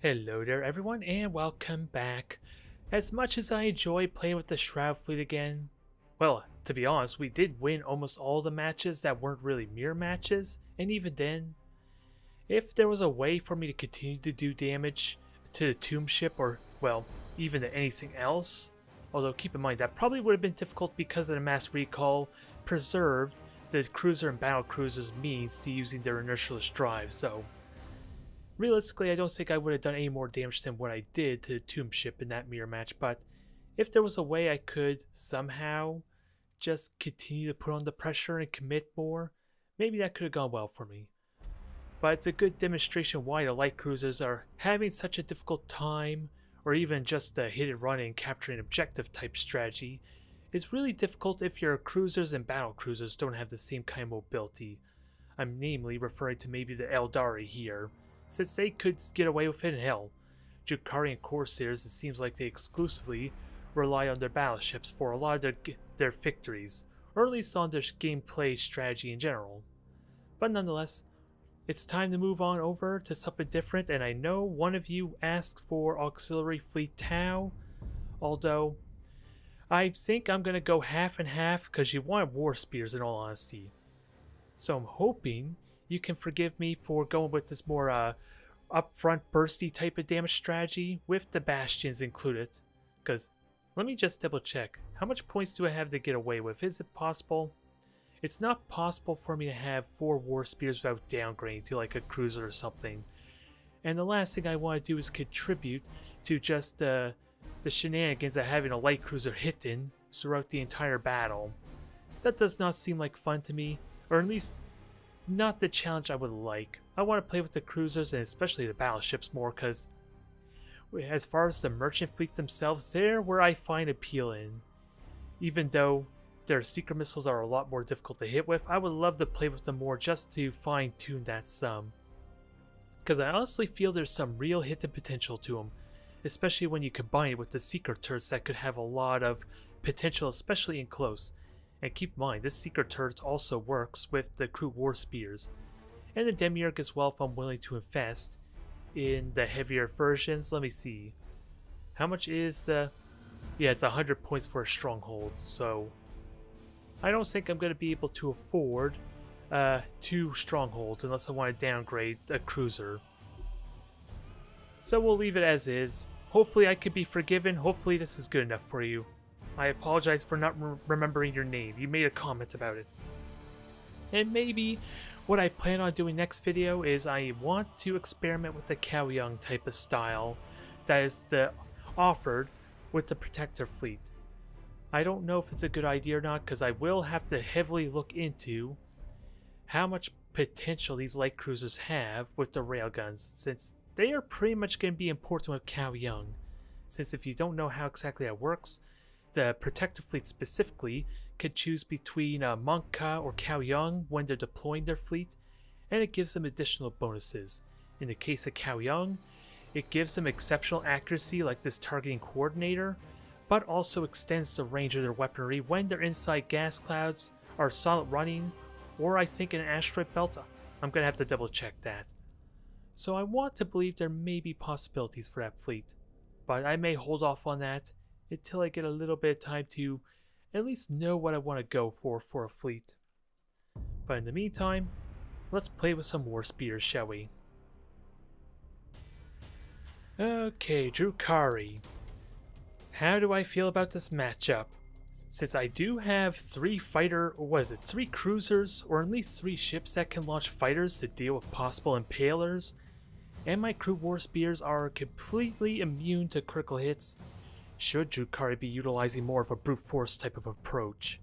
Hello there everyone and welcome back. As much as I enjoy playing with the Shroud fleet again, well, to be honest, we did win almost all the matches that weren't really mirror matches, and even then, if there was a way for me to continue to do damage to the tomb ship or, well, even to anything else, although keep in mind that probably would have been difficult because of the mass recall preserved the cruiser and battle cruisers means to using their inertialess drive, so realistically, I don't think I would have done any more damage than what I did to the tomb ship in that mirror match, but if there was a way I could somehow just continue to put on the pressure and commit more, maybe that could have gone well for me. But it's a good demonstration why the light cruisers are having such a difficult time, or even just a hit and run and capturing objective type strategy. It's really difficult if your cruisers and battle cruisers don't have the same kind of mobility. I'm namely referring to maybe the Eldari here, since they could get away with it in hell. Drukhari and Corsairs, it seems like they exclusively rely on their battleships for a lot of their victories, or at least on their gameplay strategy in general. But nonetheless, it's time to move on over to something different, and I know one of you asked for Auxiliary Fleet Tau, although I think I'm going to go half and half because you want warspheres in all honesty. So I'm hoping you can forgive me for going with this more upfront bursty type of damage strategy with the bastions included. Because let me just double check. How much points do I have to get away with? Is it possible? It's not possible for me to have 4 war spears without downgrading to like a cruiser or something. And the last thing I want to do is contribute to just the shenanigans of having a light cruiser hidden throughout the entire battle. That does not seem like fun to me, or at least not the challenge I would like. I want to play with the cruisers and especially the battleships more because as far as the merchant fleet themselves, they're where I find appeal in. Even though their secret missiles are a lot more difficult to hit with, I would love to play with them more just to fine tune that some. Because I honestly feel there's some real hidden potential to them, especially when you combine it with the secret turrets that could have a lot of potential, especially in close. And keep in mind, this secret turret also works with the Kroot warspheres, and the Demiurg as well if I'm willing to invest in the heavier versions. Let me see. How much is the... Yeah, it's 100 points for a stronghold, so I don't think I'm going to be able to afford 2 strongholds unless I want to downgrade a cruiser. So we'll leave it as is. Hopefully I could be forgiven. Hopefully this is good enough for you. I apologize for not remembering your name. You made a comment about it. And maybe what I plan on doing next video is I want to experiment with the Kaoyang type of style that is offered with the Protector fleet. I don't know if it's a good idea or not because I will have to heavily look into how much potential these light cruisers have with the railguns, since they are pretty much going to be important with Kaoyang. Since if you don't know how exactly that works, the Protector fleet specifically could choose between Monka or Kaoyang when they're deploying their fleet, and it gives them additional bonuses. In the case of Kaoyang, it gives them exceptional accuracy like this targeting coordinator, but also extends the range of their weaponry when they're inside gas clouds, are solid running, or I think in an asteroid belt. I'm going to have to double check that. So I want to believe there may be possibilities for that fleet, but I may hold off on that until I get a little bit of time to at least know what I want to go for a fleet. But in the meantime, let's play with some warspheres, shall we? Okay, Drukhari. How do I feel about this matchup? Since I do have 3 cruisers, or at least 3 ships that can launch fighters to deal with possible impalers, and my Kroot warspheres are completely immune to critical hits, should Drukhari be utilizing more of a brute force type of approach.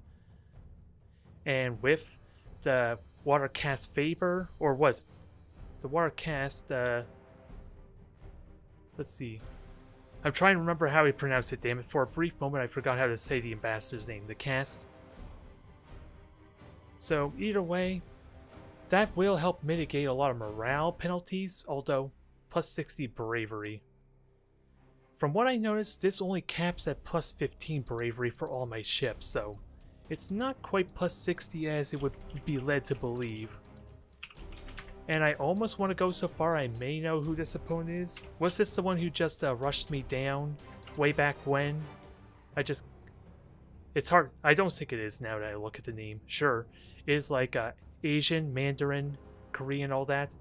And with the water cast favor, or was it? The water cast, let's see. I'm trying to remember how he pronounced it, damn it. For a brief moment I forgot how to say the ambassador's name. The cast. So either way, that will help mitigate a lot of morale penalties, although plus 60 bravery. From what I noticed, this only caps at plus 15 bravery for all my ships, so it's not quite plus 60 as it would be led to believe. And I almost want to go so far I may know who this opponent is. Was this the one who just rushed me down way back when? It's hard. I don't think it is now that I look at the name. Sure, it is like Asian, Mandarin, Korean, all that.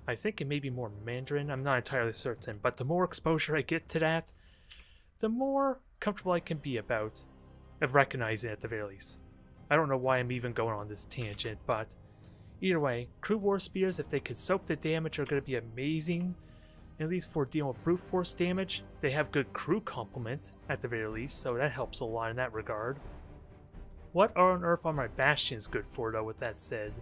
I think it may be more Mandarin. I'm not entirely certain. But the more exposure I get to that, the more comfortable I can be about of recognizing it at the very least. I don't know why I'm even going on this tangent, but either way, Kroot warspheres, if they can soak the damage, are going to be amazing. At least for dealing with brute force damage. They have good crew complement at the very least, so that helps a lot in that regard. What on earth are my bastions good for, though, with that said?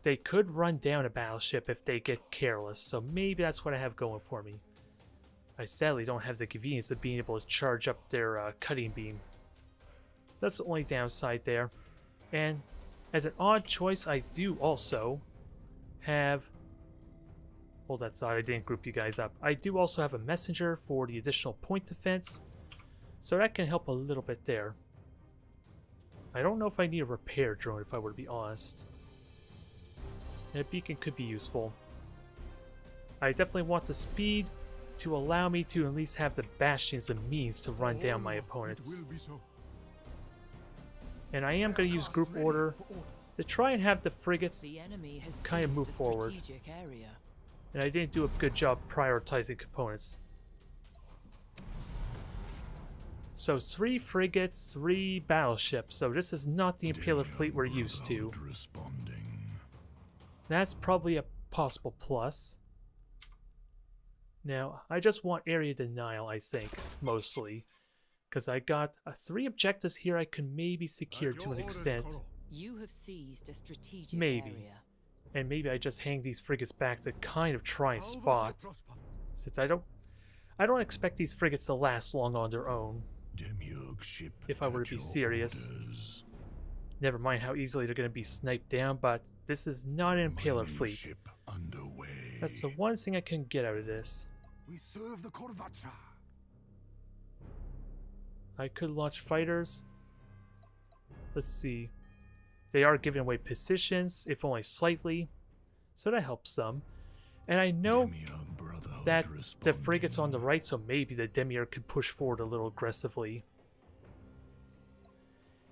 They could run down a battleship if they get careless, so maybe that's what I have going for me. I sadly don't have the convenience of being able to charge up their cutting beam. That's the only downside there. And as an odd choice, I do also have... Hold that side, I didn't group you guys up. I do also have a messenger for the additional point defense, so that can help a little bit there. I don't know if I need a repair drone, if I were to be honest. And a beacon could be useful. I definitely want the speed to allow me to at least have the bastions and means to run down my opponents. And I am going to use group order to try and have the frigates kind of move forward. And I didn't do a good job prioritizing components. So 3 frigates, 3 battleships. So this is not the Impaler fleet we're used to. That's probably a possible plus. Now, I just want area denial, I think, mostly. Because I got 3 objectives here I can maybe secure to an extent. You have seized a strategic maybe. area. And maybe I just hang these frigates back to kind of try and spot. Since I don't expect these frigates to last long on their own. Demiurg ship if I were to be serious. orders. Never mind how easily they're going to be sniped down, but this is not an Impaler fleet. Ship underway. That's the one thing I can get out of this. We serve the Korvacha. I could launch fighters. Let's see. They are giving away positions, if only slightly, so that helps some. And I know that the frigate's on the right, so maybe the Demiurg could push forward a little aggressively.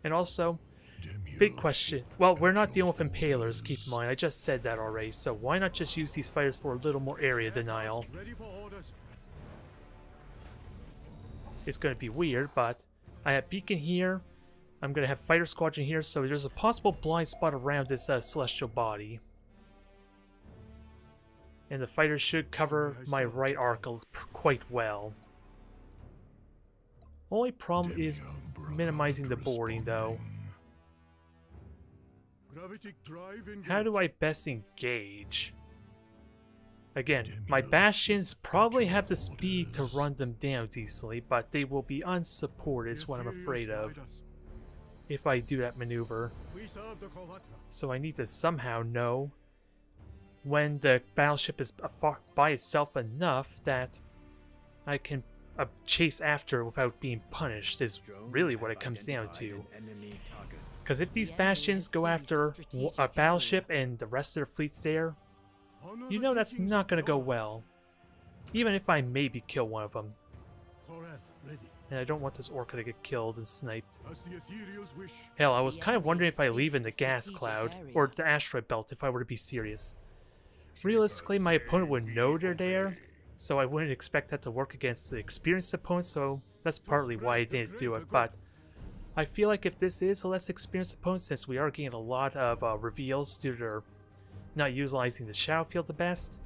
And also, big question. Well, we're not dealing with Impalers, keep in mind. I just said that already, so why not just use these fighters for a little more area denial? It's going to be weird, but I have beacon here. I'm going to have fighter squadron here, so there's a possible blind spot around this celestial body. And the fighters should cover my right arc quite well. Only problem is minimizing the boarding, though. How do I best engage? Again, my bastions probably have the speed to run them down decently, but they will be unsupported is what I'm afraid of. If I do that maneuver. So I need to somehow know when the battleship is by itself enough that I can chase after without being punished is really what it comes down to. Because if these bastions go after a battleship and the rest of their fleet's there, you know that's not going to go well. Even if I maybe kill one of them. And I don't want this Orca to get killed and sniped. Hell, I was kind of wondering if I leave in the gas cloud, or the asteroid belt if I were to be serious. Realistically, my opponent would know they're there, so I wouldn't expect that to work against the experienced opponent, so that's partly why I didn't do it, but I feel like if this is a less experienced opponent, since we are getting a lot of reveals due to their not utilizing the shadow field the best,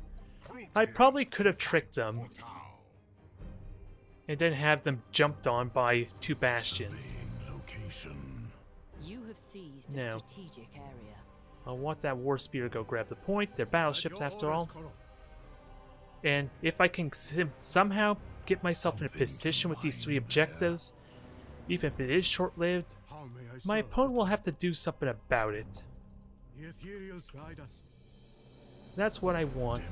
I probably could have tricked them. And then have them jumped on by 2 bastions. You have seized now, a strategic area. I want that Warspear to go grab the point. They're battleships after all. And if I can somehow get myself in a position with these 3 objectives, even if it is short-lived, my opponent will have to do something about it. That's what I want.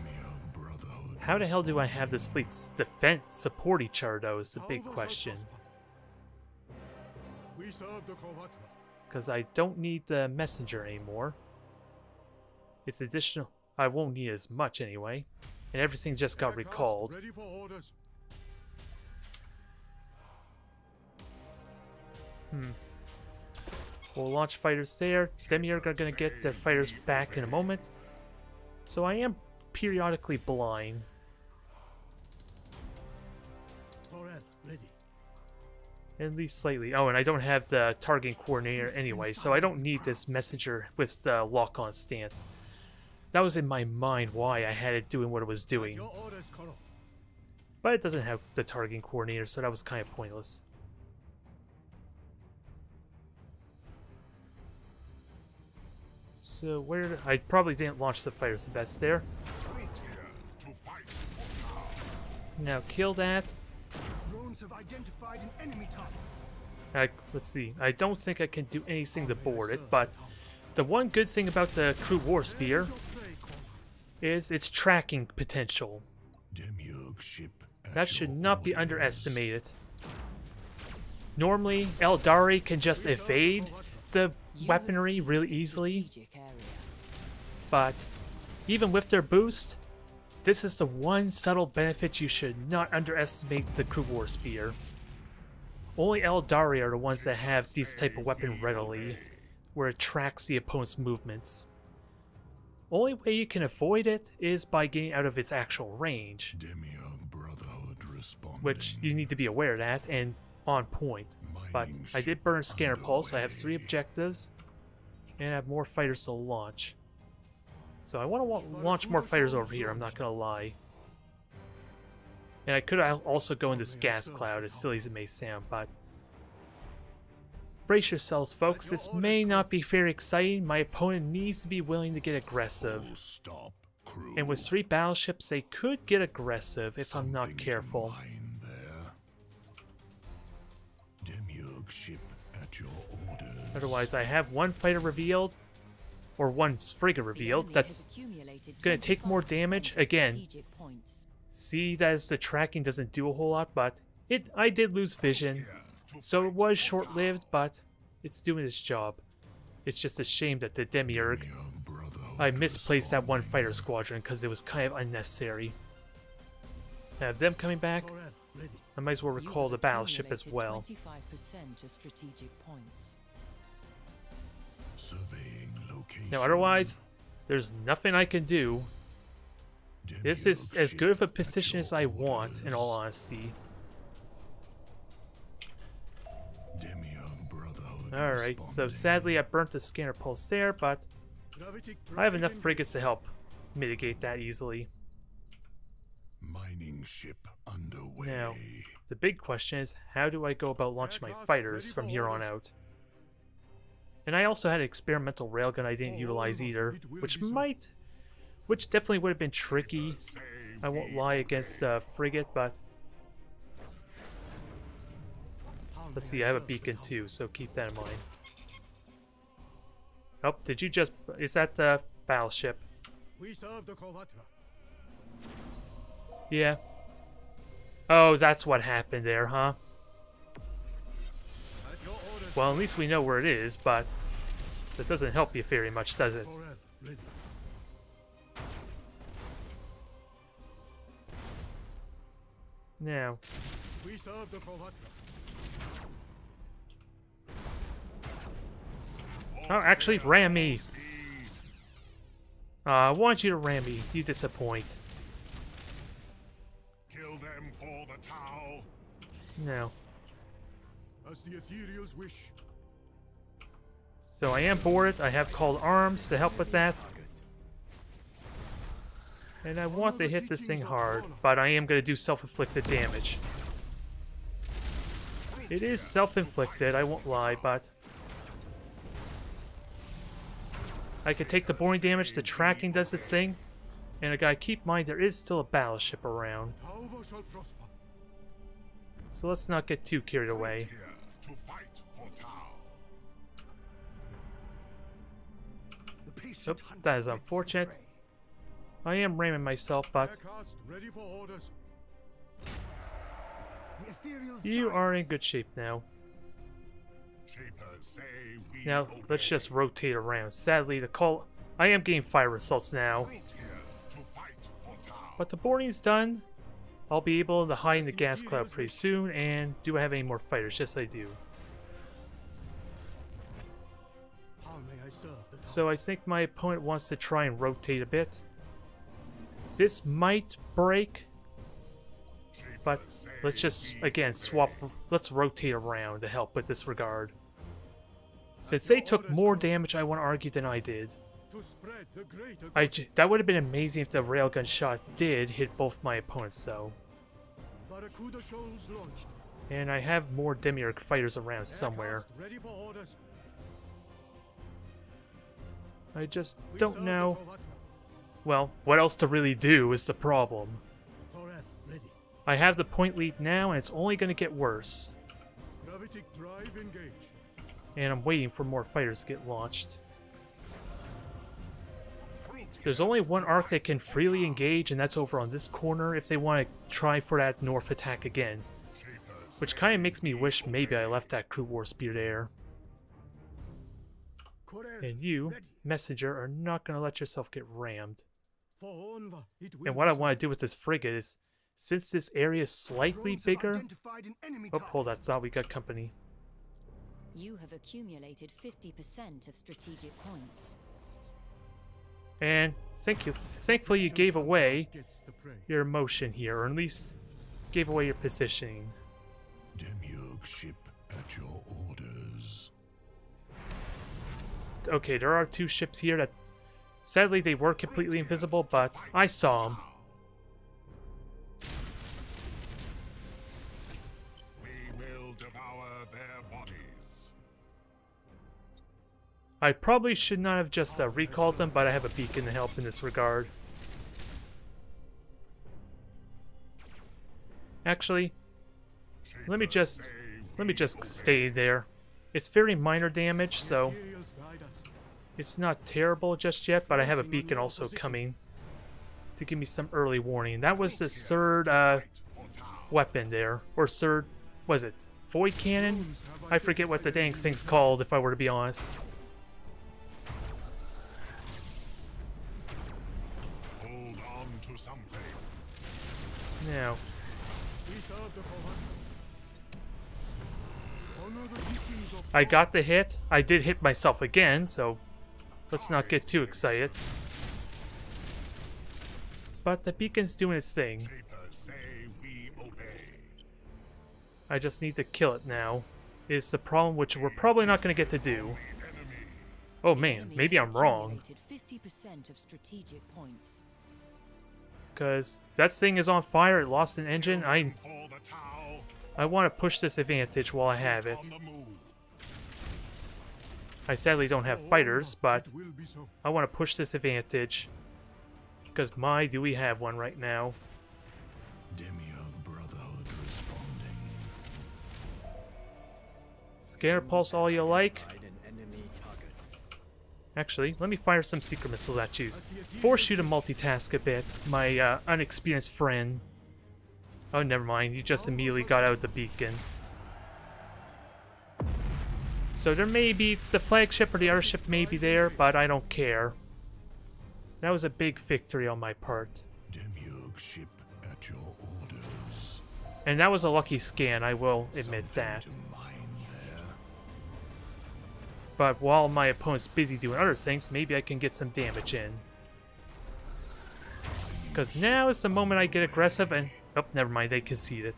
How the hell do I have this fleet's defense support each other, though, is the big question. Because I don't need the messenger anymore. It's additional. I won't need as much anyway. And everything just got recalled. Ready for orders. We'll launch fighters there. Demiurg are going to get their fighters back in a moment. So I am periodically blind. Ready. At least slightly. Oh, and I don't have the targeting coordinator anyway, so I don't need this messenger with the lock-on stance. That was in my mind why I had it doing what it was doing. Your orders, Koro. But it doesn't have the targeting coordinator, so that was kind of pointless. So where did I probably didn't launch the fighters the best there. Now kill that. Drones have identified an enemy target. Let's see. I don't think I can do anything to board it, but the one good thing about the Kroot Warspear is its tracking potential. Demiurg ship. That should not be underestimated. Normally, Eldari can just evade the weaponry really easily, but even with their boost, this is the one subtle benefit you should not underestimate the Kroot Warspear. Only Eldari are the ones that have these type of weapon readily, where it tracks the opponent's movements. Only way you can avoid it is by getting out of its actual range, Demiurg Brotherhood responding. which you need to be aware of that and on point. But I did burn Scanner Pulse, I have 3 objectives, and I have more fighters to launch. So I want to launch more fighters over here, I'm not going to lie. And I could also go into this gas cloud, as silly as it may sound, but... brace yourselves, folks, this may not be very exciting. My opponent needs to be willing to get aggressive. Stop, crew. And with 3 battleships, they could get aggressive if I'm not Something to careful. mind there. Demiurg ship at your orders. Otherwise, I have 1 fighter revealed, or 1 frigate revealed. That's going to take more damage. Again, see that as the tracking doesn't do a whole lot, but I did lose vision. So it was short-lived, but it's doing its job. It's just a shame that the Demiurg, I misplaced that 1 fighter squadron because it was kind of unnecessary. I have them coming back. I might as well recall the battleship as well. 25% of strategic points. Surveying location. Now otherwise, there's nothing I can do. This is as good of a position as I want, in all honesty. Alright, so sadly I burnt the Scanner Pulse there, but I have enough frigates to help mitigate that easily. Mining ship underway. Now, the big question is, how do I go about launching my fighters from here on out? And I also had an experimental railgun I didn't utilize either, which definitely would have been tricky. I won't lie against the frigate, but let's see, I have a beacon too, so keep that in mind. Oh, did you just... is that the battleship? We serve the Kovatra. Yeah. Oh, that's what happened there, huh? At your orders. Well, at least we know where it is, but that doesn't help you very much, does it? Ready. Now, We serve the Kovatra. oh, actually, ram me. I want you to ram me. You disappoint. Kill them for the Tau. No. As the ethereals wish. So I am boarded. I have called arms to help with that. And I want to hit this thing hard, but I am going to do self-inflicted damage. It is self-inflicted, I won't lie, but I can take the boring damage, the tracking does this thing, and I gotta keep in mind there is still a battleship around. Tau shall prosper. So let's not get too carried away. Here to fight for Tau. The patient Oop, that is unfortunate. I am ramming myself, but Aircast ready for orders. The ethereals you guide are in us. good shape now. Shapers say we Now, let's obey. just rotate around. Sadly, the call I am getting fire assaults now. But the boarding's done. I'll be able to hide in the gas cloud pretty soon. And do I have any more fighters? Yes, I do. How may I serve the So I think my opponent wants to try and rotate a bit. This might break. But let's just, again, swap. Let's rotate around to help with this regard. Since they took more damage, I want to argue, than I did. to spread the greater That would have been amazing if the railgun shot did hit both my opponents, though. Barracuda shoals launched. And I have more Demiurg fighters around somewhere. Aircraft ready for orders. I just We don't serve know. the Kovatra. Well, what else to really do is the problem. Torel ready. I have the point lead now, and it's only going to get worse. Gravitic drive engaged. And I'm waiting for more fighters to get launched. There's only one arc that can freely engage, and that's over on this corner if they want to try for that north attack again. Which kind of makes me wish maybe I left that Kroot warspear there. Korel And you, ready. messenger, are not going to let yourself get rammed. For Onva, it will And what I be want to do with this frigate is, since this area is so. slightly Drones have bigger... identified an enemy Oh, target. hold that thought, we got company. You have accumulated 50% of strategic points. And thankfully you gave away Gets the prey. your emotion here, or at least gave away your positioning. Demiurg ship at your orders. Okay, there are two ships here that... Sadly, they were completely invisible, but I saw them. We will devour their bodies. I probably should not have just recalled them, but I have a beacon to help in this regard. Actually, let me just stay there. It's very minor damage, so Imperials guide us. it's not terrible just yet, but I have a beacon also coming to give me some early warning. That was the third weapon there, or third, was it void cannon? Drones have I forget what the dang thing's called, if I were to be honest. Hold on to something. Now, We serve the Kovatra. Honor the teachings of I got the hit. I did hit myself again, so let's not get too excited. But the beacon's doing its thing. Shapers say we obey. I just need to kill it now. Is the problem, which we're probably not going to get to do. Enemy. Oh The man, enemy maybe has I'm wrong. accumulated 50% of strategic points. Because that thing is on fire, it lost an engine. For the Tau. I want to push this advantage while I have it. On the move. I sadly don't have For fighters, Onva, but it will be so. I want to push this advantage. Because my, do we have one right now. Demiurg Brotherhood responding. Scare pulse all you like. Actually, let me fire some secret missiles at you. Force you to multitask a bit, my unexperienced friend. Oh, never mind. You just immediately got out of the beacon. So there may be... The flagship or the other ship may be there, but I don't care. That was a big victory on my part. Demiurg ship at your orders. And that was a lucky scan, I will admit Something that. to mine there. But while my opponent's busy doing other things, maybe I can get some damage in. Because now is the moment I get aggressive and... Oh, never mind, they conceded.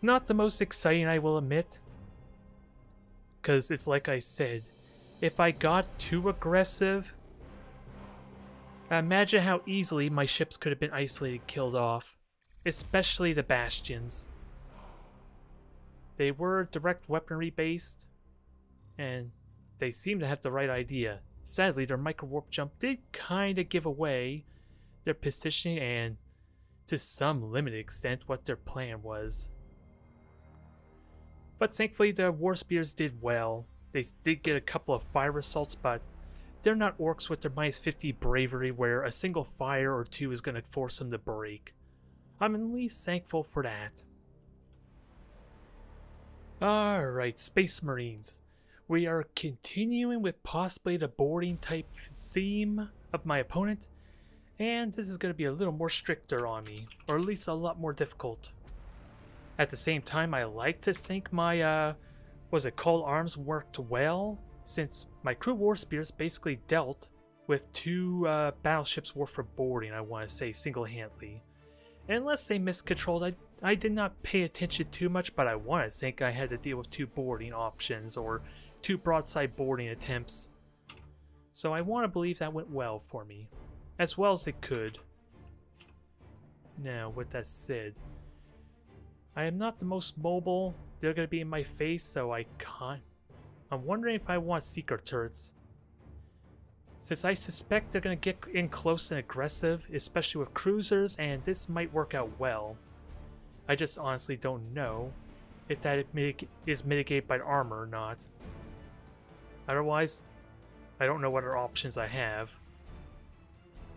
Not the most exciting, I will admit. Because it's like I said, if I got too aggressive... Imagine how easily my ships could have been isolated, killed off. Especially the bastions. They were direct weaponry based. And they seem to have the right idea. Sadly, their micro-warp jump did kind of give away their positioning and, to some limited extent, what their plan was. But thankfully, the warspears did well. They did get a couple of fire assaults, but they're not orcs with their minus 50 bravery where a single fire or two is going to force them to break. I'm at least thankful for that. Alright, Space Marines. We are continuing with possibly the boarding type theme of my opponent, and this is going to be a little more stricter on me, or at least a lot more difficult. At the same time, I like to think my, was it called arms worked well, since my Kroot warspheres basically dealt with 2 battleships worth for boarding, I want to say, single-handedly. And unless they miscontrolled, I did not pay attention too much, but I want to think I had to deal with 2 boarding options, or 2 broadside boarding attempts. So I want to believe that went well for me, as well as it could. Now, with that said, I am not the most mobile. They're going to be in my face, so I can't. I'm wondering if I want seeker turrets. Since I suspect they're going to get in close and aggressive, especially with cruisers, and this might work out well. I just honestly don't know if that is mitigated by armor or not. Otherwise, I don't know what other options I have.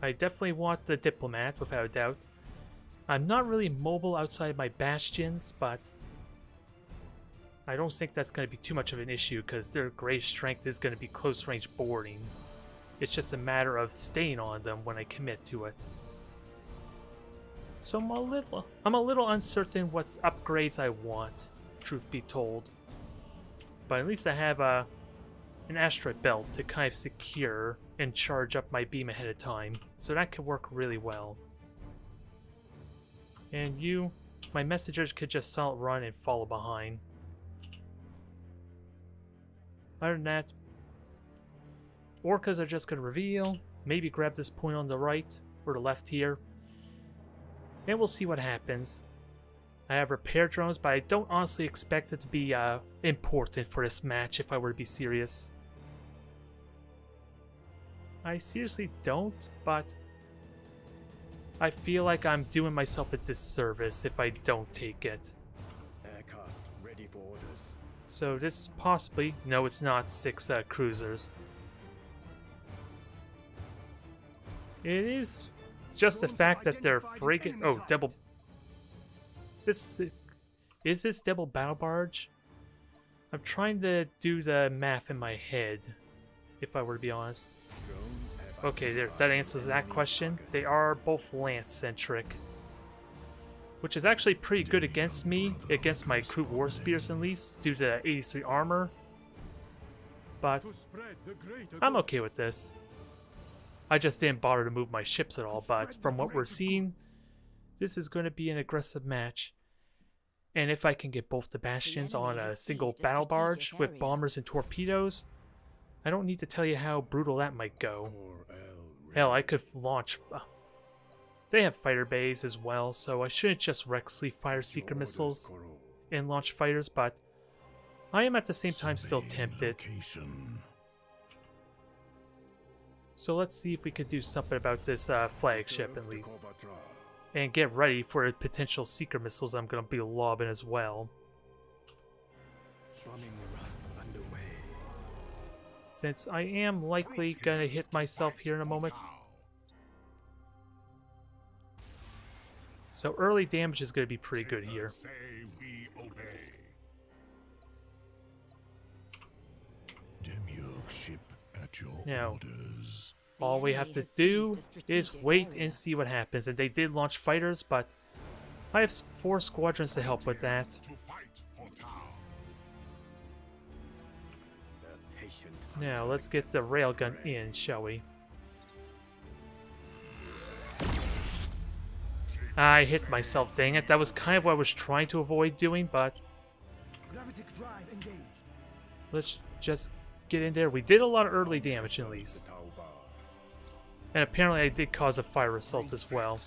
I definitely want the diplomat, without a doubt. I'm not really mobile outside my bastions, but I don't think that's going to be too much of an issue because their greatest strength is going to be close range boarding. It's just a matter of staying on them when I commit to it. So I'm a little uncertain what upgrades I want, truth be told. But at least I have an asteroid belt to kind of secure and charge up my beam ahead of time, so that could work really well. And you, my messengers could just silent run and follow behind. Other than that, orcas are just going to reveal, maybe grab this point on the right or the left here, and we'll see what happens. I have repair drones, but I don't honestly expect it to be important for this match if I were to be serious. I seriously don't, but I feel like I'm doing myself a disservice if I don't take it. Aircraft ready for orders. So this possibly, no, it's not 6 cruisers. It is just the fact that they're frigate. Oh, double. Is this double battle barge? I'm trying to do the math in my head, if I were to be honest. Okay, there. That answers that question. They are both lance-centric, which is actually pretty good against me, against my Kroot warspheres at least, due to 83 armor. But I'm okay with this. I just didn't bother to move my ships at all, but from what we're seeing, this is going to be an aggressive match. And if I can get both the bastions on a single battle barge with bombers and torpedoes, I don't need to tell you how brutal that might go. Hell, I could launch... They have fighter bays as well, so I shouldn't just recklessly fire seeker missiles and launch fighters, but I am at the same time still tempted. So let's see if we can do something about this flagship at least. And get ready for the potential seeker missiles I'm going to be lobbing as well. Since I am likely going to hit myself here in a moment. So early damage is going to be pretty good here. Demiurg ship at your Now, orders. all we have to do is wait and see what happens. And they did launch fighters, but I have 4 squadrons to help with that. Now, let's get the railgun in, shall we? I hit myself, dang it. That was kind of what I was trying to avoid doing, but let's just get in there. We did a lot of early damage, at least. And apparently I did cause a fire assault as well.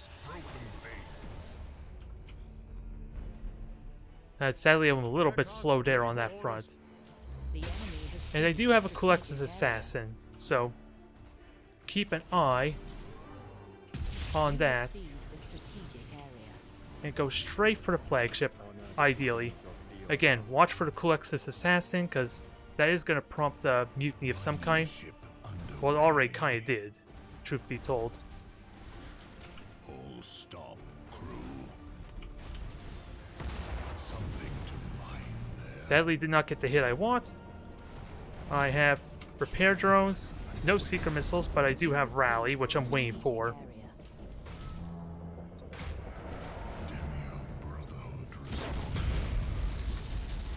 Sadly, I'm a little bit slow there on that front. And I do have a Colexus Assassin, so keep an eye on that. And go straight for the flagship, ideally. Again, watch for the Colexus Assassin, because that is going to prompt a mutiny of some kind. Well, it already kind of did, truth be told. All stop, crew. Something to mind there. Sadly, did not get the hit I want. I have repair drones, no secret missiles, but I do have rally, which I'm waiting for.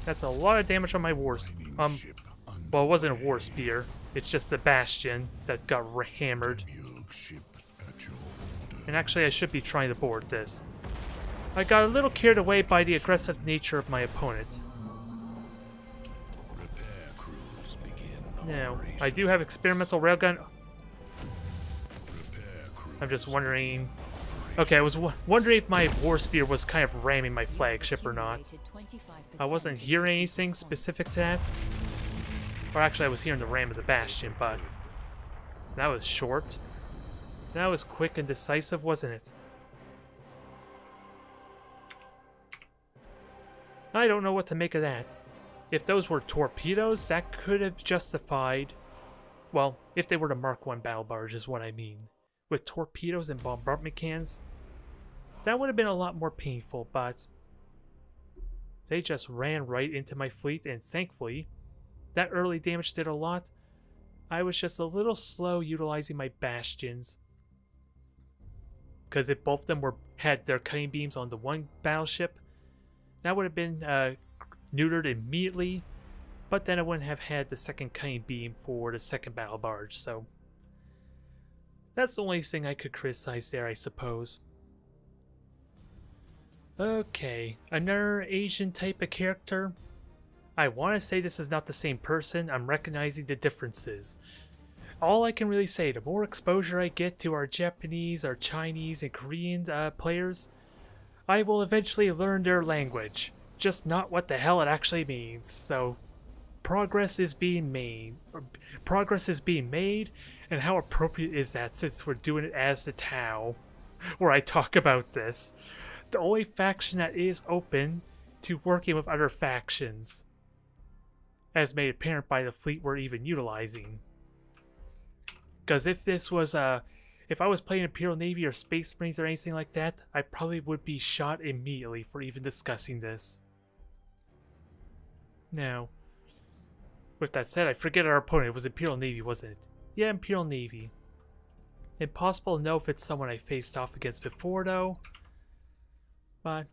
That's a lot of damage on my wars. Well, it wasn't a war spear. It's just a bastion that got hammered. And actually, I should be trying to board this. I got a little carried away by the aggressive nature of my opponent. Now, I do have experimental railgun. I'm just wondering... Okay, I was wondering if my war spear was kind of ramming my flagship or not. I wasn't hearing anything specific to that. Or actually, I was hearing the ram of the bastion, but... That was short. That was quick and decisive, wasn't it? I don't know what to make of that. If those were torpedoes, that could have justified... Well, if they were the Mark 1 battle barge is what I mean. With torpedoes and bombardment cannons, that would have been a lot more painful, but... They just ran right into my fleet, and thankfully, that early damage did a lot. I was just a little slow utilizing my bastions. Because if both of them had their cutting beams on the one battleship, that would have been neutered immediately, but then I wouldn't have had the second cutting beam for the second battle barge, so that's the only thing I could criticize there, I suppose. Okay, another Asian type of character. I want to say this is not the same person. I'm recognizing the differences. All I can really say, the more exposure I get to our Japanese, our Chinese, and Korean players, I will eventually learn their language. Just not what the hell it actually means. So, progress is being made. And how appropriate is that since we're doing it as the Tau, where I talk about this. The only faction that is open to working with other factions, as made apparent by the fleet we're even utilizing. Because if this was if I was playing Imperial Navy or Space Marines or anything like that, I probably would be shot immediately for even discussing this. Now, with that said, I forget our opponent. It was Imperial Navy, wasn't it? Yeah, Imperial Navy. Impossible to know if it's someone I faced off against before, though. But,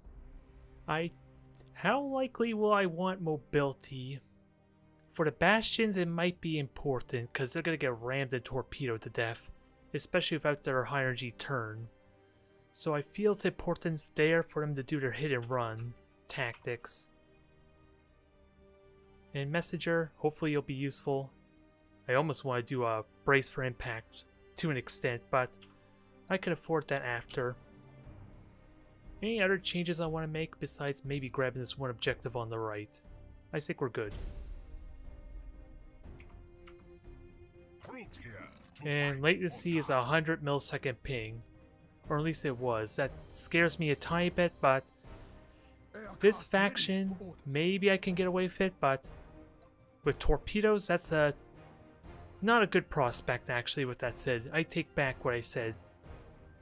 how likely will I want mobility? For the Bastions, it might be important, because they're going to get rammed and torpedoed to death, especially without their high energy turn. So I feel it's important there for them to do their hit and run tactics. And Messenger, hopefully you'll be useful. I almost want to do a brace for impact to an extent, but I can afford that after. Any other changes I want to make besides maybe grabbing this one objective on the right? I think we're good. And latency is 100 millisecond ping. Or at least it was. That scares me a tiny bit, but this faction, maybe I can get away with it, but with torpedoes, that's not a good prospect actually. With that said, I take back what I said.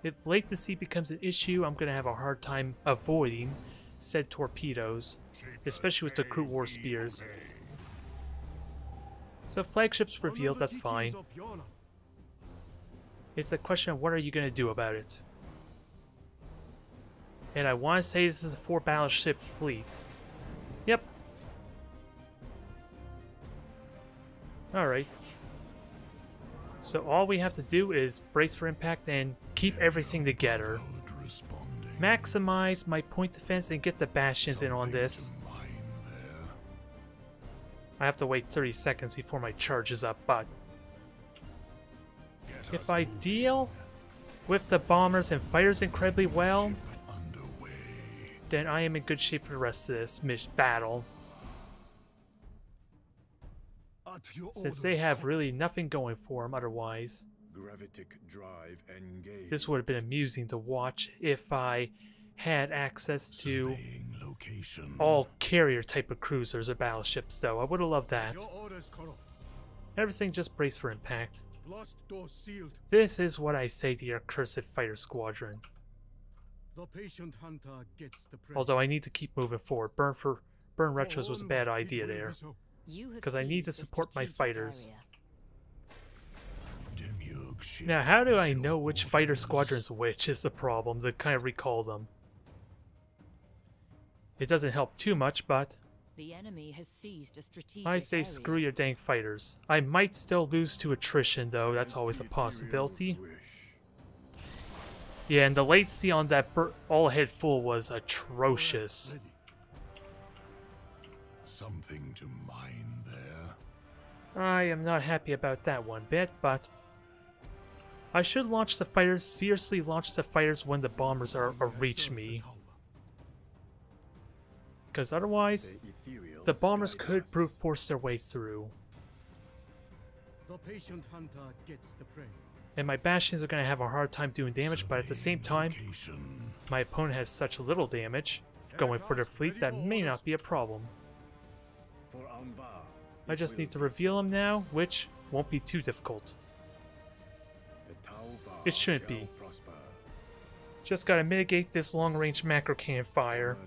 If latency becomes an issue, I'm going to have a hard time avoiding said torpedoes, especially with the Kroot warspheres. So flagships revealed, that's fine. It's a question of what are you going to do about it. And I want to say this is a 4 battleship fleet. Yep. Alright. So all we have to do is brace for impact and keep everything together. Maximize my point defense and get the bastions in on this. I have to wait 30 seconds before my charge is up, but if I deal with the bombers and fighters incredibly well, then I am in good shape for the rest of this battle. Since they have really nothing going for them otherwise. This would have been amusing to watch if I had access to all carrier type of cruisers or battleships, though. I would have loved that. Everything just braced for impact. This is what I say to your cursed fighter squadron. Although I need to keep moving forward. Burn retros was a bad idea there. because I need to support my fighters. Demiurg ship Now, how do at I your know which fighter orders. squadron's which is the problem, to kind of recall them. It doesn't help too much, but The enemy has seized a strategic I say area. screw your dang fighters. I might still lose to attrition, though. That's always a possibility. Yeah, and the latency on that all-ahead full was atrocious. Ready. Something to mine there. I am not happy about that one bit, but I should launch the fighters, seriously launch the fighters when the bombers are reach me. Because otherwise, the bombers could brute force their way through. The patient hunter gets the prey. And my bastions are going to have a hard time doing damage, but at the same time, Location. my opponent has such little damage going for their fleet that may not be a problem. I just need to reveal them now, which won't be too difficult. It shouldn't be. Just gotta mitigate this long-range macro cannon fire.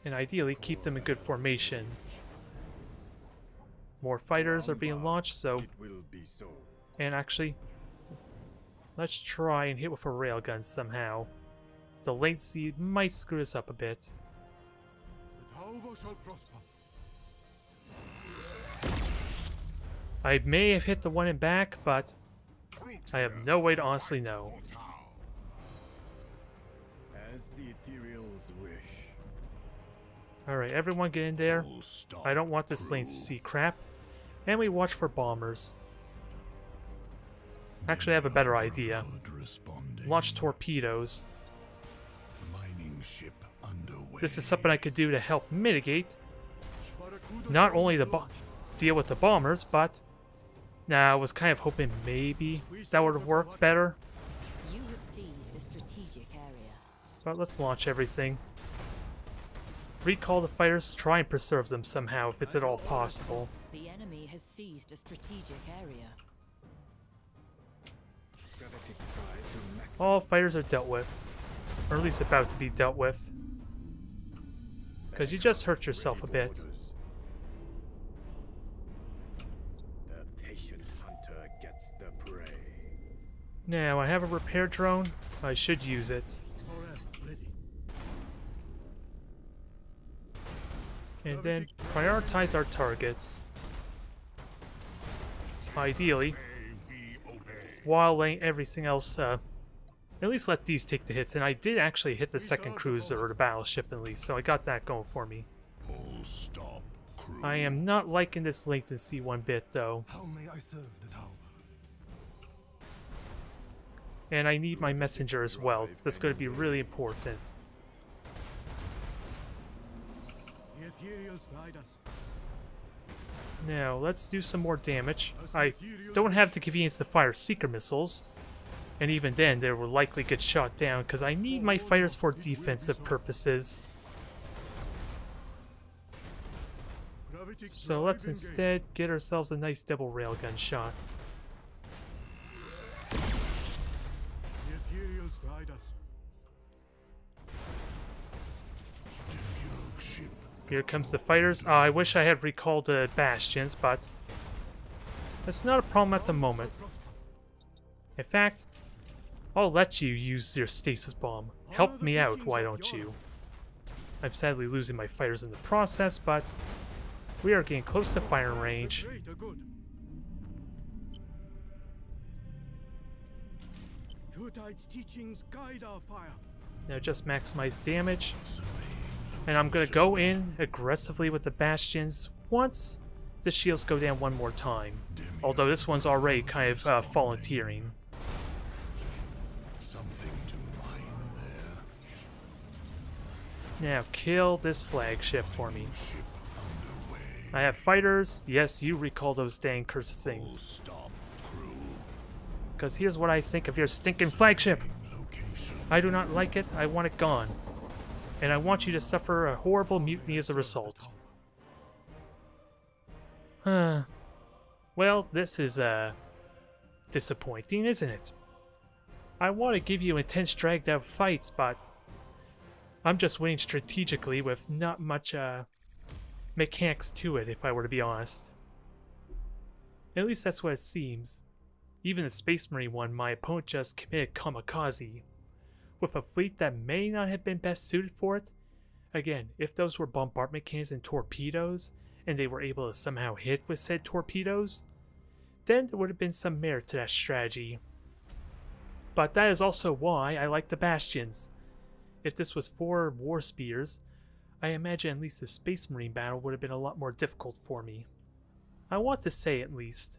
And ideally keep them in good formation. More fighters are being launched, so... And actually, let's try and hit with a railgun somehow. The latency might screw us up a bit. The Tau shall prosper. I may have hit the one in back, but I have no way to honestly know. As the ethereals wish. Alright, everyone get in there. Full stop, I don't want this lane to see crap. And we watch for bombers. Actually, I have a better idea. Code responding. Launch torpedoes. Mining ship underway. This is something I could do to help mitigate not only the deal with the bombers, but now I was kind of hoping maybe that would have worked better. You have seized a strategic area. But let's launch everything. Recall the fighters, try and preserve them somehow if it's at all possible. The enemy has seized a strategic area. All fighters are dealt with. Or at least about to be dealt with. Because you just hurt yourself a bit. The patient hunter gets the prey. Now, I have a repair drone. I should use it. Forever ready. And then prioritize our targets. Ideally. While letting everything else, at least let these take the hits. And I did actually hit the second cruiser or the battleship at least, so I got that going for me. Full stop, crew. I am not liking this latency one bit though. How may I serve the Tau? And I need my messenger as well. That's going to be really important. The ethereals guide us. Now, let's do some more damage. I don't have the convenience to fire seeker missiles. And even then, they will likely get shot down because I need my fighters for defensive purposes. So let's instead get ourselves a nice double railgun shot. The ethereals guide us. Demiurg ship. Here comes the fighters. I wish I had recalled the bastions, but that's not a problem at the moment. In fact, I'll let you use your stasis bomb. Help me out, why don't you? I'm sadly losing my fighters in the process, but we are getting close to firing range. Greater good. Kurtite's teachings guide our fire. Now just maximize damage. Surveying And I'm going to go in aggressively with the bastions once the shields go down one more time. Although this one's already kind of volunteering. something to mine there. Now kill this flagship for me. Ship underway. I have fighters. Yes, you recall those dang cursed Full things. stop, crew. Because here's what I think of your stinking flagship. Location. I do not like it. I want it gone. And I want you to suffer a horrible mutiny as a result. Well, this is, disappointing, isn't it? I want to give you intense dragged out fights, but I'm just winning strategically with not much mechanics to it, if I were to be honest. At least that's what it seems. Even the Space Marine one, my opponent just committed kamikaze. With a fleet that may not have been best suited for it. Again, if those were bombardment cannons and torpedoes, and they were able to somehow hit with said torpedoes, then there would have been some merit to that strategy. But that is also why I like the Bastions. If this was 4 warspheres, I imagine at least the Space Marine battle would have been a lot more difficult for me. I want to say at least.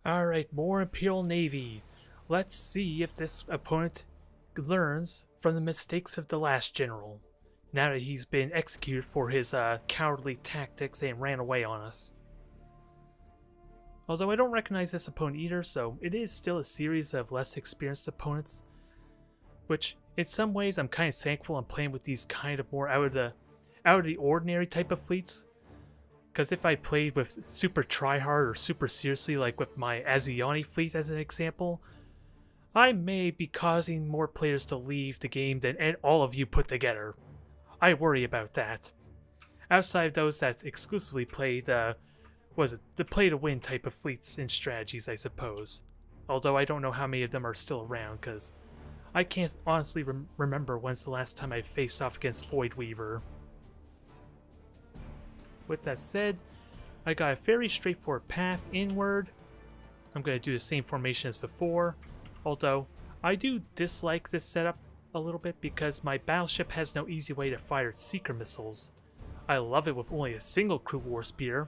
Alright, more Imperial Navy. Let's see if this opponent learns from the mistakes of the last general, now that he's been executed for his cowardly tactics and ran away on us. Although I don't recognize this opponent either, so it is still a series of less experienced opponents, which in some ways I'm kind of thankful I'm playing with these kind of more out of the ordinary type of fleets. Because if I played with super tryhard or super seriously, like with my Azuyani fleet as an example, I may be causing more players to leave the game than all of you put together. I worry about that. Outside of those that exclusively play the play-to-win type of fleets and strategies, I suppose. Although I don't know how many of them are still around, because I can't honestly remember when's the last time I faced off against Void Weaver. With that said, I got a very straightforward path inward. I'm going to do the same formation as before. Although, I do dislike this setup a little bit because my battleship has no easy way to fire seeker missiles. I love it with only a single Kroot warspear,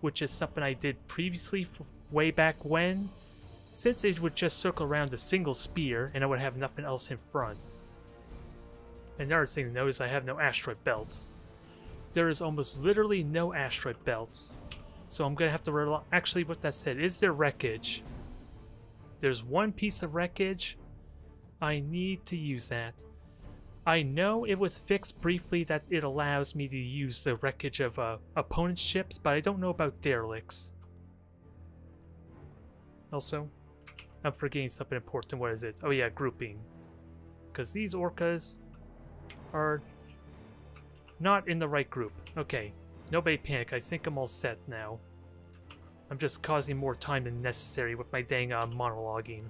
which is something I did previously way back when, since it would just circle around a single spear and I would have nothing else in front. Another thing to note is I have no asteroid belts. There is almost literally no asteroid belts, so I'm going to have to rely. Actually, with that said, is there wreckage? There's one piece of wreckage. I need to use that. I know it was fixed briefly that it allows me to use the wreckage of opponent's ships, but I don't know about derelicts. Also, I'm forgetting something important. What is it? Oh yeah, grouping. Because these orcas are not in the right group. Okay, nobody panic. I think I'm all set now. I'm just causing more time than necessary with my dang monologuing.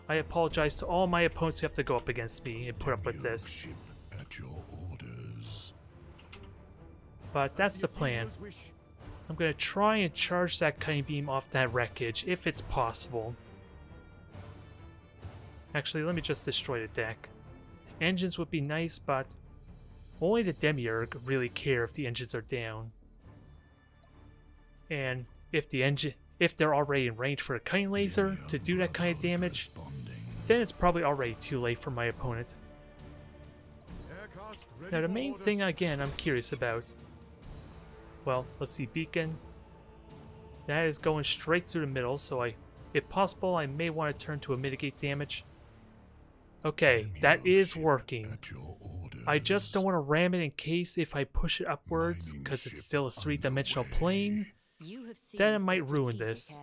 I apologize to all my opponents who have to go up against me and put up with this. Ship at your orders. But that's the plan. I'm going to try and charge that cutting beam off that wreckage, if it's possible. Actually, let me just destroy the deck. Engines would be nice, but only the Demiurg really care if the engines are down. And if they're already in range for a cutting laser to do that kind of damage, then it's probably already too late for my opponent. Now the main thing again I'm curious about, well, let's see, beacon. That is going straight through the middle, so if possible, I may want to turn to a mitigate damage. Okay, that is working. I just don't want to ram it in case if I push it upwards, because it's still a 3-dimensional plane, then it might ruin this.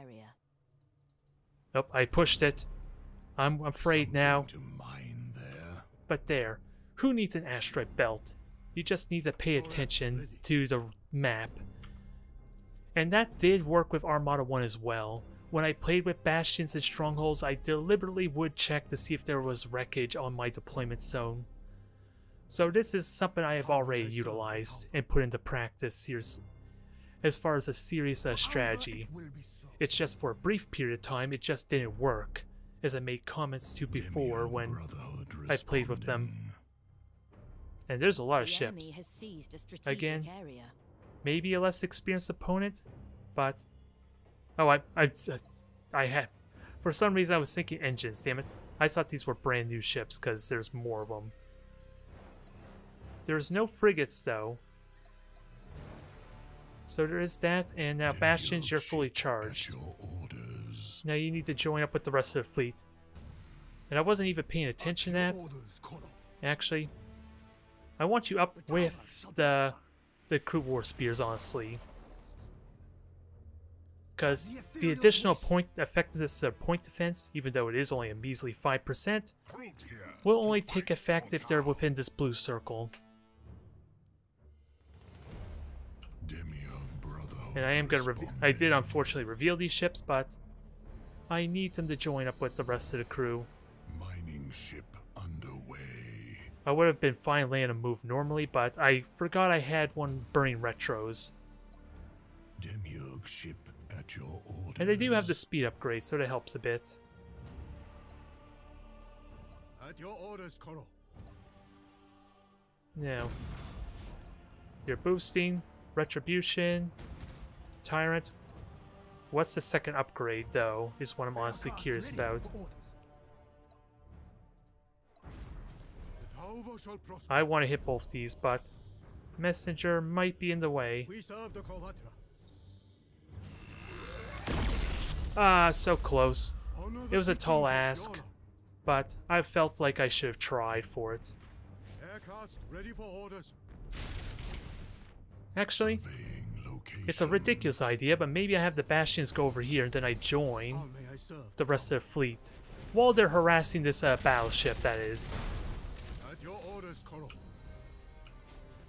Nope, I pushed it. I'm afraid now. But there, who needs an asteroid belt? You just need to pay attention to the map. And that did work with Armada 1 as well. When I played with Bastions and Strongholds, I deliberately would check to see if there was wreckage on my deployment zone. So this is something I have already utilized and put into practice as far as a serious strategy. It's just for a brief period of time, it just didn't work, as I made comments to before when I played with them. And there's a lot of ships. Again, maybe a less experienced opponent, but oh, I had, for some reason I was thinking engines, damn it. I thought these were brand new ships because there's more of them. There's no frigates though. So there is that, and now Bastions, you're fully charged. Now you need to join up with the rest of the fleet. And I wasn't even paying attention to that. Actually, I want you up with the Kroot warspears, honestly. because the additional point effectiveness of point defense, even though it is only a measly 5%, Kroot here. will only take effect if they're within this blue circle. Demiurg Brotherhood And I am gonna I responding. did unfortunately reveal these ships, but I need them to join up with the rest of the crew. Mining ship underway. I would have been fine letting them move normally, but I forgot I had one burning retros. Demiurg ship at your orders. And they do have the speed upgrade, so that helps a bit. At your orders, Koro. Now, you're boosting, Retribution, Tyrant. What's the second upgrade, though, is what I'm honestly Cast curious ready about. for orders. The Tau shall prosper. I want to hit both these, but Messenger might be in the way. We serve the Kovatra. Ah, so close. Honor It the was a teachings tall of ask, Yola. but I felt like I should have tried for it. Aircast ready for orders. Actually, Surveying location. it's a ridiculous idea, but maybe I have the Bastions go over here and then I join How may I serve? the rest of the fleet. While they're harassing this battleship, that is. At your orders, Koro.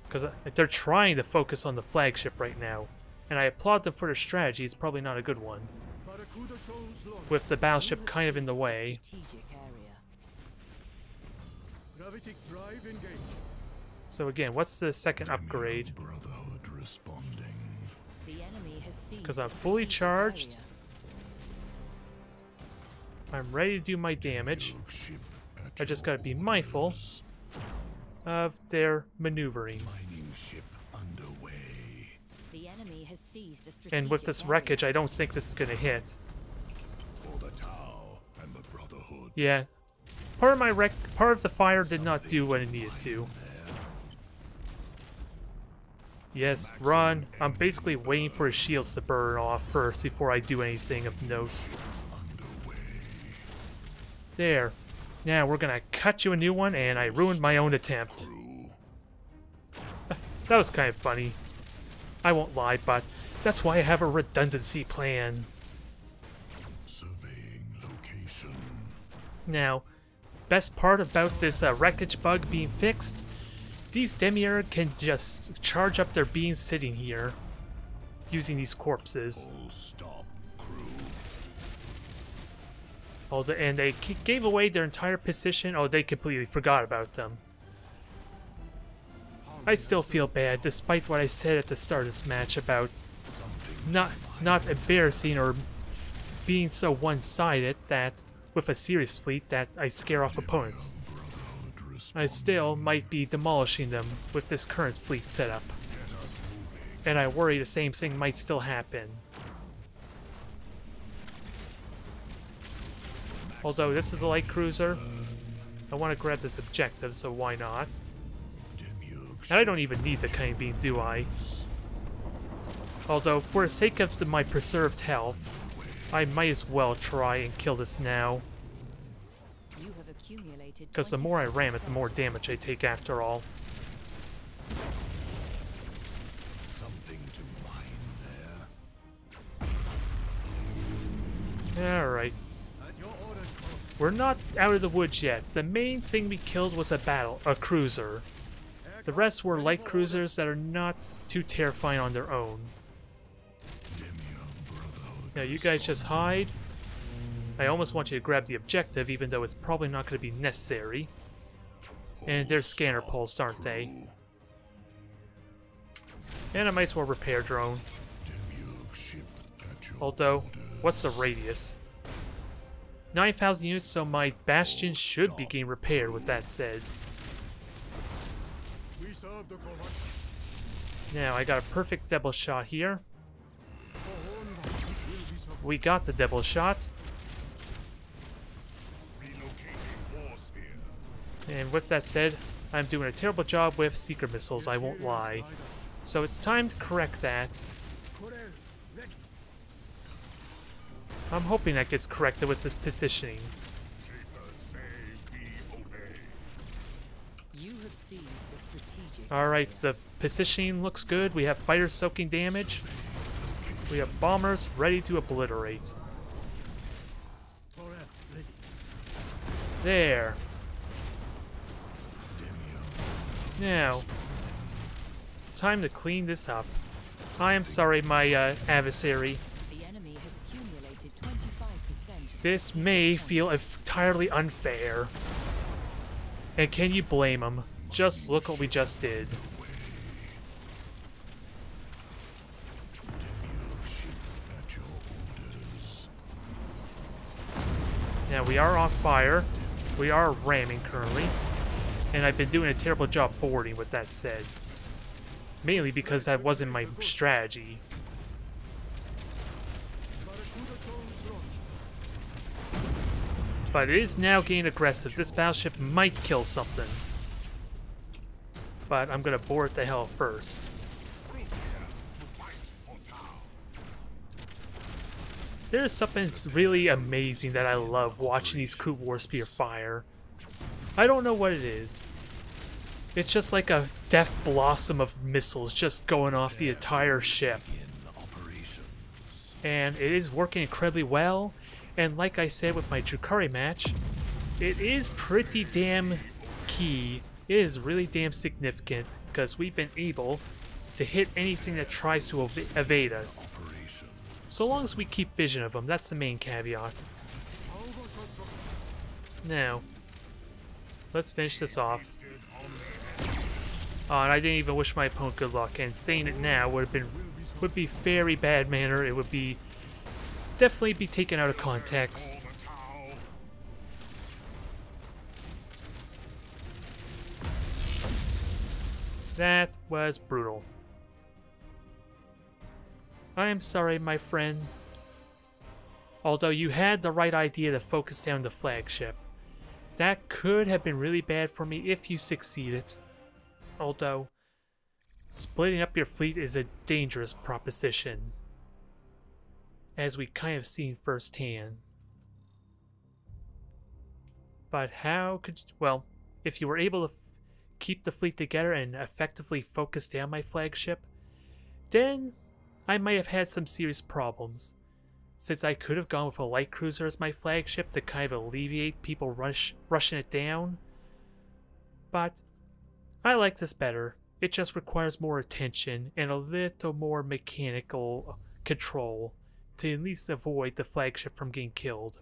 Because they're trying to focus on the flagship right now. And I applaud them for their strategy, it's probably not a good one. Barracuda shows launch. With the battleship kind of in the The way. strategic area. Gravitic drive engage. So again, what's the second Demiurg upgrade? Brotherhood responding. The enemy has seized 'Cause I'm the fully strategic charged. area. I'm ready to do my damage. Demiurg ship at I just your gotta be mindful orders. of their maneuvering. Mining ship underway. The enemy has seized a strategic And with this area. wreckage, I don't think this is gonna hit. For the Tau and the Brotherhood. Yeah. Part of the fire did not do what it needed to. Yes, run. I'm basically waiting for his shields to burn off first before I do anything of note. Underway. There. Now we're gonna cut you a new one, and I ruined my own attempt. Crew. That was kind of funny. I won't lie, but that's why I have a redundancy plan. Surveying location. Now, best part about this wreckage bug being fixed, these Demiurg can just charge up their beams sitting here, using these corpses. Full stop, crew. And they gave away their entire position. Oh, they completely forgot about them. I still feel bad, despite what I said at the start of this match about not embarrassing or being so one-sided that with a serious fleet that I scare off opponents. Brotherhood I still might be demolishing them with this current fleet setup. Get us moving. And I worry the same thing might still happen. Although this is a light cruiser, I want to grab this objective, so why not? Demiurg And I don't even need the kind beam, do I? Although, for the sake of my preserved health, I might as well try and kill this now. You have accumulated Because the more I ram it, the 25%. more damage I take after all. something to mine there. Alright. At your orders, Koro. We're not out of the woods yet. The main thing we killed was a cruiser. The rest were light cruisers that are not too terrifying on their own. Demiurg Brotherhood. Now you guys just hide. I almost want you to grab the objective, even though it's probably not going to be necessary. And they're scanner pulse, aren't they? And I might as well repair drone. Demiurg ship at your Although, orders. what's the radius? 9,000 units, so my bastion should be getting repaired, with that said. We serve the Kovatra. Now, I got a perfect double shot here. Will be We got the double shot. Relocating warsphere. And with that said, I'm doing a terrible job with secret missiles, I won't lie. So it's time to correct that. I'm hoping that gets corrected with this positioning. Shapers say we obey. You have seized a strategic Alright, the positioning looks good. We have fire soaking damage. We have bombers ready to obliterate. Forever ready. There. Now, time to clean this up. I am sorry, my adversary. The enemy has accumulated 25%. This may feel entirely unfair. And can you blame him? Just look what we just did. Now we are on fire. We are ramming currently. And I've been doing a terrible job boarding with that said. Mainly because that wasn't my strategy. But it is now getting aggressive. This battleship might kill something. But I'm gonna board it to hell first. There's something really amazing that I love watching these Kroot Warspear fire. I don't know what it is. It's just like a death blossom of missiles just going off the entire ship. And it is working incredibly well. And like I said with my Drukhari match, it is pretty damn key. It is really damn significant because we've been able to hit anything that tries to evade us. So long as we keep vision of them, that's the main caveat. Now, let's finish this off. Oh, and I didn't even wish my opponent good luck, and saying it now would be very bad manner. It would be definitely be taken out of context. That was brutal. I am sorry, my friend. Although you had the right idea to focus down the flagship. That could have been really bad for me if you succeeded. Although, splitting up your fleet is a dangerous proposition. As we kind of seen firsthand. But how could you, well, if you were able to keep the fleet together and effectively focus down my flagship, then I might have had some serious problems, since I could have gone with a light cruiser as my flagship to kind of alleviate people rushing it down. But I like this better. It just requires more attention and a little more mechanical control to at least avoid the flagship from getting killed.